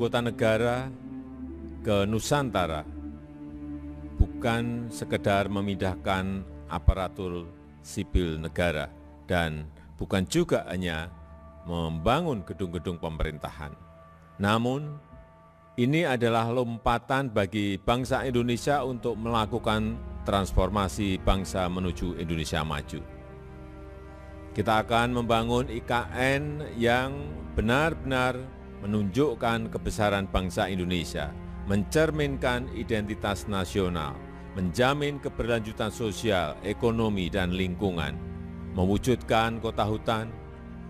kota negara ke Nusantara bukan sekedar memindahkan aparatur sipil negara dan bukan juga hanya membangun gedung-gedung pemerintahan. Namun, ini adalah lompatan bagi bangsa Indonesia untuk melakukan transformasi bangsa menuju Indonesia maju. Kita akan membangun IKN yang benar-benar menunjukkan kebesaran bangsa Indonesia, mencerminkan identitas nasional, menjamin keberlanjutan sosial, ekonomi, dan lingkungan, mewujudkan kota hutan,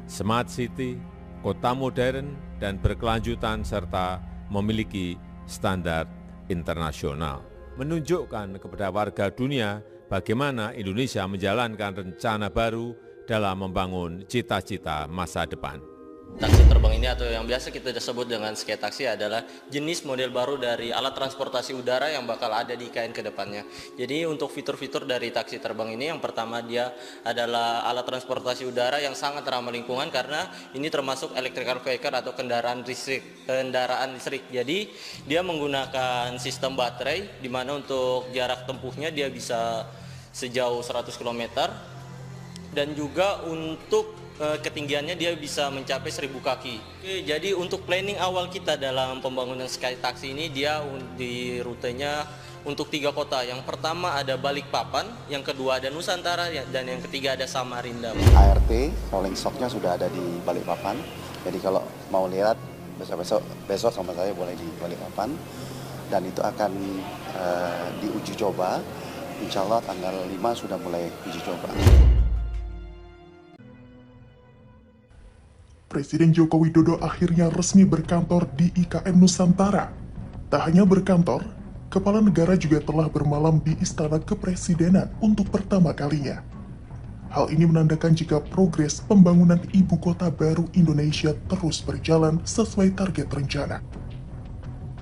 smart city, kota modern, dan berkelanjutan serta memiliki standar internasional. Menunjukkan kepada warga dunia bagaimana Indonesia menjalankan rencana baru dalam membangun cita-cita masa depan. Taksi terbang ini atau yang biasa kita sebut dengan sky taxi adalah jenis model baru dari alat transportasi udara yang bakal ada di IKN ke depannya. Jadi untuk fitur-fitur dari taksi terbang ini, yang pertama dia adalah alat transportasi udara yang sangat ramah lingkungan karena ini termasuk electrical vehicle atau kendaraan listrik. Jadi dia menggunakan sistem baterai di mana untuk jarak tempuhnya dia bisa sejauh 100 km dan juga untuk ketinggiannya dia bisa mencapai 1000 kaki. Oke, jadi untuk planning awal kita dalam pembangunan Sky Taxi ini, dia di rutenya untuk 3 kota. Yang pertama ada Balikpapan, yang kedua ada Nusantara, dan yang ketiga ada Samarinda. ART, rolling stocknya sudah ada di Balikpapan. Jadi kalau mau lihat besok sama saya boleh di Balikpapan. Dan itu akan diuji coba. Insya Allah tanggal 5 sudah mulai uji coba. Presiden Joko Widodo akhirnya resmi berkantor di IKN Nusantara. Tak hanya berkantor, Kepala Negara juga telah bermalam di Istana Kepresidenan untuk pertama kalinya. Hal ini menandakan jika progres pembangunan ibu kota baru Indonesia terus berjalan sesuai target rencana.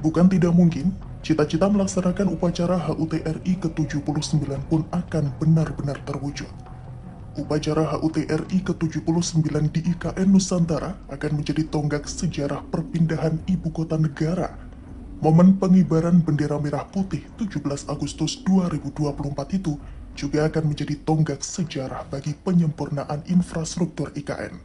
Bukan tidak mungkin, cita-cita melaksanakan upacara HUT RI ke-79 pun akan benar-benar terwujud. Upacara HUT RI ke-79 di IKN Nusantara akan menjadi tonggak sejarah perpindahan ibu kota negara. Momen pengibaran bendera merah putih 17 Agustus 2024 itu juga akan menjadi tonggak sejarah bagi penyempurnaan infrastruktur IKN.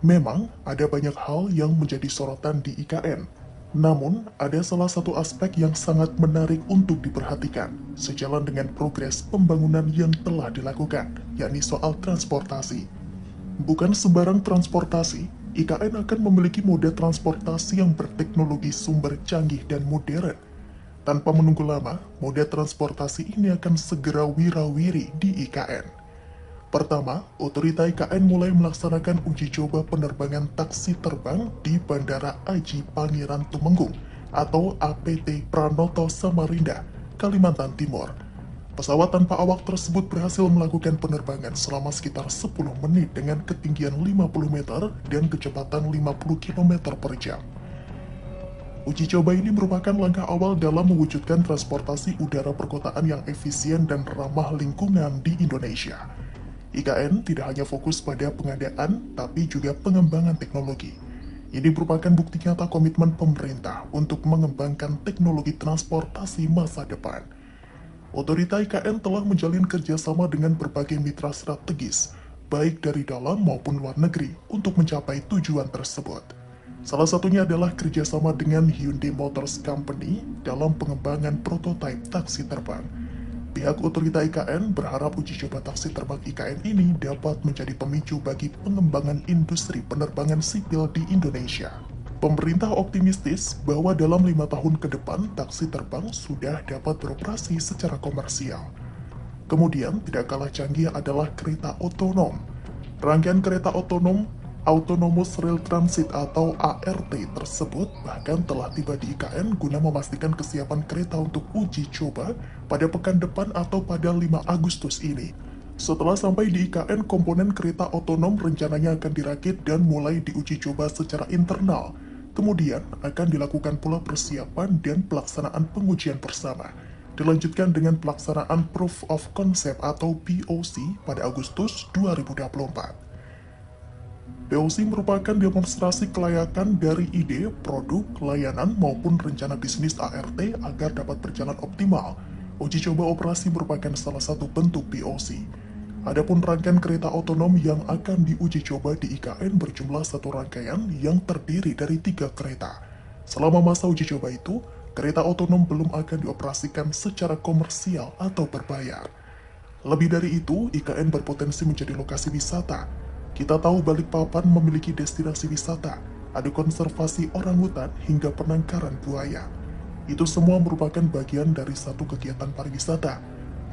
Memang ada banyak hal yang menjadi sorotan di IKN. Namun, ada salah satu aspek yang sangat menarik untuk diperhatikan, sejalan dengan progres pembangunan yang telah dilakukan, yakni soal transportasi. Bukan sembarang transportasi, IKN akan memiliki moda transportasi yang berteknologi sumber canggih dan modern. Tanpa menunggu lama, moda transportasi ini akan segera wirawiri di IKN. Pertama, otorita IKN mulai melaksanakan uji coba penerbangan taksi terbang di Bandara Aji Pangeran Tumenggung atau APT Pranoto Samarinda, Kalimantan Timur. Pesawat tanpa awak tersebut berhasil melakukan penerbangan selama sekitar 10 menit dengan ketinggian 50 meter dan kecepatan 50 km per jam. Uji coba ini merupakan langkah awal dalam mewujudkan transportasi udara perkotaan yang efisien dan ramah lingkungan di Indonesia. IKN tidak hanya fokus pada pengadaan, tapi juga pengembangan teknologi. Ini merupakan bukti nyata komitmen pemerintah untuk mengembangkan teknologi transportasi masa depan. Otorita IKN telah menjalin kerjasama dengan berbagai mitra strategis, baik dari dalam maupun luar negeri, untuk mencapai tujuan tersebut. Salah satunya adalah kerjasama dengan Hyundai Motors Company dalam pengembangan prototipe taksi terbang. Pihak otorita IKN berharap uji coba taksi terbang IKN ini dapat menjadi pemicu bagi pengembangan industri penerbangan sipil di Indonesia. Pemerintah optimistis bahwa dalam 5 tahun ke depan taksi terbang sudah dapat beroperasi secara komersial. Kemudian tidak kalah canggih adalah kereta otonom. Rangkaian kereta otonom Autonomous Rail Transit atau ART tersebut bahkan telah tiba di IKN guna memastikan kesiapan kereta untuk uji coba pada pekan depan atau pada 5 Agustus ini. Setelah sampai di IKN, komponen kereta otonom rencananya akan dirakit dan mulai diuji coba secara internal. Kemudian akan dilakukan pula persiapan dan pelaksanaan pengujian bersama. Dilanjutkan dengan pelaksanaan Proof of Concept atau POC pada Agustus 2024. POC merupakan demonstrasi kelayakan dari ide, produk, layanan, maupun rencana bisnis ART agar dapat berjalan optimal. Uji coba operasi merupakan salah satu bentuk POC. Adapun rangkaian kereta otonom yang akan diuji coba di IKN berjumlah satu rangkaian yang terdiri dari 3 kereta. Selama masa uji coba itu, kereta otonom belum akan dioperasikan secara komersial atau berbayar. Lebih dari itu, IKN berpotensi menjadi lokasi wisata. Kita tahu Balikpapan memiliki destinasi wisata, ada konservasi orangutan hingga penangkaran buaya. Itu semua merupakan bagian dari satu kegiatan pariwisata.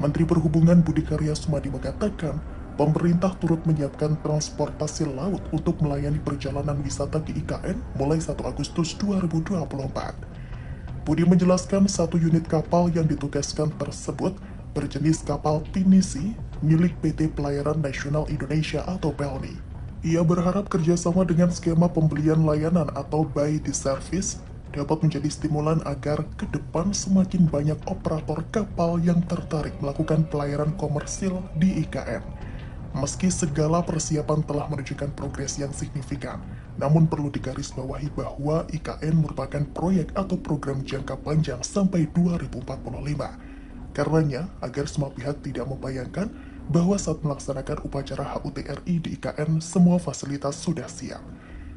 Menteri Perhubungan Budi Karya Sumadi mengatakan, pemerintah turut menyiapkan transportasi laut untuk melayani perjalanan wisata ke IKN mulai 1 Agustus 2024. Budi menjelaskan satu unit kapal yang ditugaskan tersebut berjenis kapal pinisi milik PT Pelayaran Nasional Indonesia atau PELNI. Ia berharap kerjasama dengan skema pembelian layanan atau buy the service dapat menjadi stimulan agar ke depan semakin banyak operator kapal yang tertarik melakukan pelayaran komersil di IKN. Meski segala persiapan telah menunjukkan progres yang signifikan, namun perlu digarisbawahi bahwa IKN merupakan proyek atau program jangka panjang sampai 2045. Karenanya, agar semua pihak tidak membayangkan bahwa saat melaksanakan upacara HUT RI di IKN, semua fasilitas sudah siap.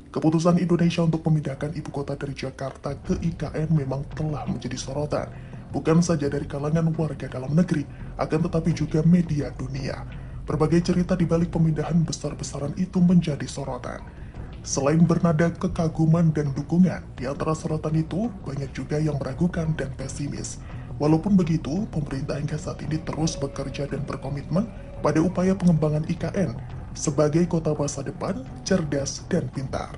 Keputusan Indonesia untuk memindahkan ibu kota dari Jakarta ke IKN memang telah menjadi sorotan, bukan saja dari kalangan warga dalam negeri, akan tetapi juga media dunia. Berbagai cerita di balik pemindahan besar-besaran itu menjadi sorotan. Selain bernada kekaguman dan dukungan, di antara sorotan itu banyak juga yang meragukan dan pesimis. Walaupun begitu, pemerintah hingga saat ini terus bekerja dan berkomitmen pada upaya pengembangan IKN sebagai kota masa depan, cerdas, dan pintar.